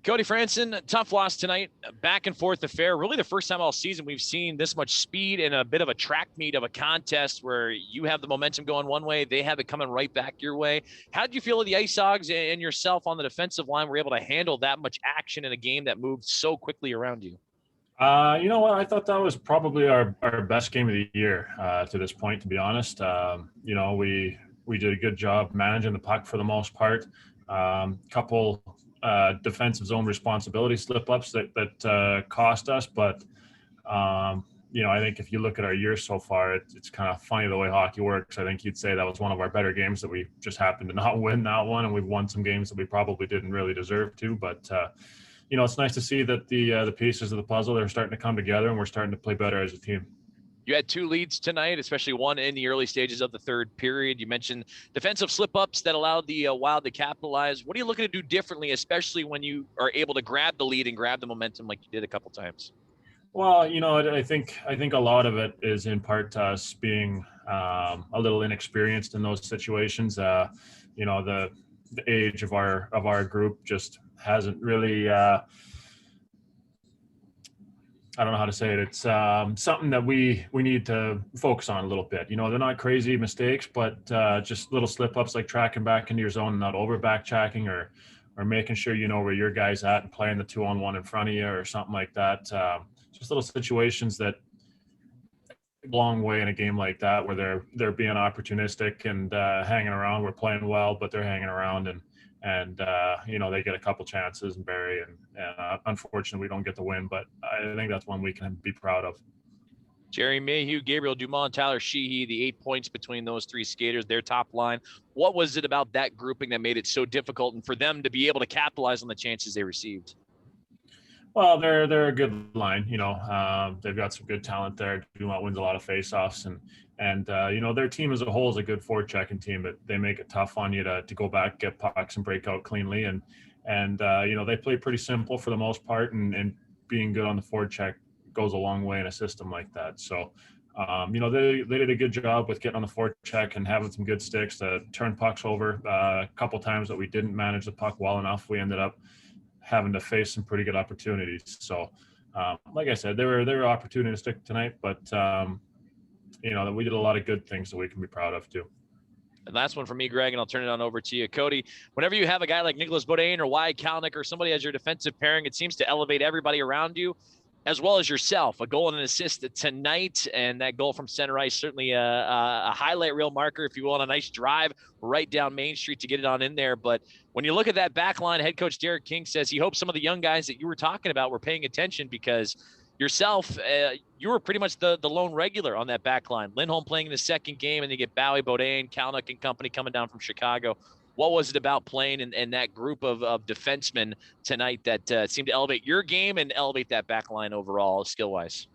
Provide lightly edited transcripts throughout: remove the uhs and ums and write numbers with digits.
Cody, Franson, tough loss tonight. Back and forth affair. Really the first time all season we've seen this much speed in a bit of a track meet of a contest where you have the momentum going one way, they have it coming right back your way. How did you feel the IceHogs and yourself on the defensive line were able to handle that much action in a game that moved so quickly around you? You know what? I thought that was probably our best game of the year to this point, to be honest. We did a good job managing the puck for the most part. Couple defensive zone responsibility slip-ups that cost us. But, I think if you look at our year so far, it's kind of funny the way hockey works. I think you'd say that was one of our better games that we just happened to not win that one, and we've won some games that we probably didn't really deserve to. But, it's nice to see that the pieces of the puzzle are starting to come together, and we're starting to play better as a team. You had two leads tonight, especially one in the early stages of the third period. You mentioned defensive slip-ups that allowed the Wild to capitalize. What are you looking to do differently, especially when you are able to grab the lead and grab the momentum like you did a couple times? Well, I think a lot of it is in part to us being a little inexperienced in those situations. The age of our group just hasn't really. I don't know how to say it. It's something that we need to focus on a little bit. They're not crazy mistakes, but just little slip-ups like tracking back into your zone and not over back-checking or making sure you know where your guy's at and playing the 2-on-1 in front of you or something like that. Just little situations that a long way in a game like that where they're being opportunistic and hanging around. We're playing well, but they're hanging around and they get a couple chances and bury, and unfortunately we don't get the win, but I think that's one we can be proud of. Jerry Mayhew, Gabriel Dumont, Tyler Sheehy, the 8 points between those three skaters, their top line. What was it about that grouping that made it so difficult and for them to be able to capitalize on the chances they received? Well, they're a good line. They've got some good talent there. Dumont wins a lot of faceoffs, and their team as a whole is a good forechecking team, but they make it tough on you to go back, get pucks, and break out cleanly. And they play pretty simple for the most part, and being good on the forecheck goes a long way in a system like that. So, they did a good job with getting on the forecheck and having some good sticks to turn pucks over. A couple times that we didn't manage the puck well enough, we ended up having to face some pretty good opportunities. So, like I said, they were opportunistic tonight, but we did a lot of good things that we can be proud of too. And last one from me, Greg, and I'll turn it on over to you, Cody. Whenever you have a guy like Nicholas Bodine or Wyatt Kalnick or somebody as your defensive pairing, it seems to elevate everybody around you as well as yourself. A goal and an assist tonight, and that goal from center ice, certainly a highlight reel marker, if you will, on a nice drive right down Main Street to get it on in there. But when you look at that back line, head coach Derek King says he hopes some of the young guys that you were talking about were paying attention, because yourself, you were pretty much the lone regular on that back line. Lindholm playing in the second game, and you get Bowie, Bodine, Kalnick and company coming down from Chicago. What was it about playing in that group of defensemen tonight that seemed to elevate your game and elevate that back line overall skill-wise?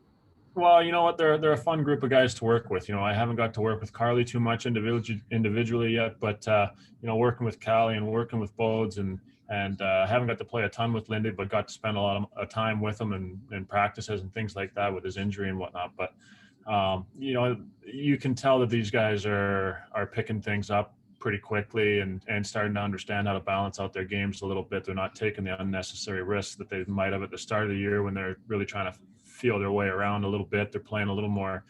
Well, you know what? They're a fun group of guys to work with. I haven't got to work with Carly too much individually yet, but working with Callie and working with Bodes and haven't got to play a ton with Lindy, but got to spend a lot of time with him and practices and things like that with his injury and whatnot. But you can tell that these guys are picking things up pretty quickly and starting to understand how to balance out their games a little bit. They're not taking the unnecessary risks that they might have at the start of the year when they're really trying to feel their way around a little bit. They're playing a little more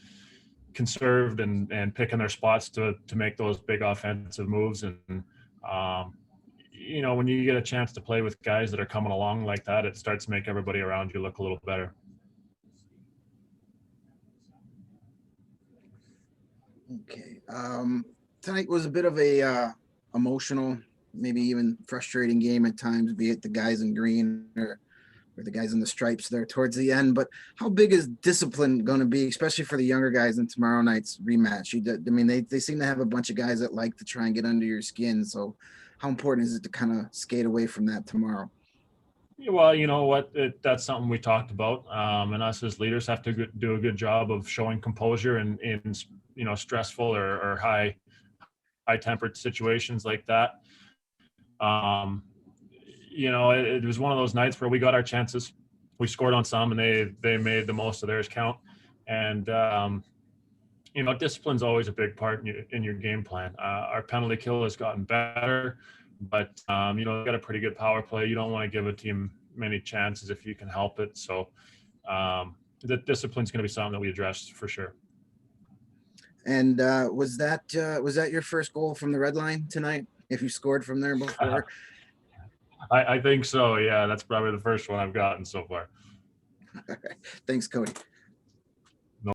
conserved and picking their spots to make those big offensive moves. And, when you get a chance to play with guys that are coming along like that, it starts to make everybody around you look a little better. Okay. Tonight was a bit of a emotional, maybe even frustrating game at times, be it the guys in green or the guys in the stripes there towards the end. But how big is discipline going to be, especially for the younger guys in tomorrow night's rematch? They seem to have a bunch of guys that like to try and get under your skin. So how important is it to kind of skate away from that tomorrow? Well, you know what? That's something we talked about, and us as leaders have to do a good job of showing composure in stressful or high-tempered situations like that. It was one of those nights where we got our chances. We scored on some, and they made the most of theirs count. And discipline's always a big part in your game plan. Our penalty kill has gotten better, but we've got a pretty good power play. You don't want to give a team many chances if you can help it. So the discipline is going to be something that we address for sure. And was that your first goal from the red line tonight? If you scored from there before? I think so. Yeah, that's probably the first one I've gotten so far. All right. Thanks, Cody.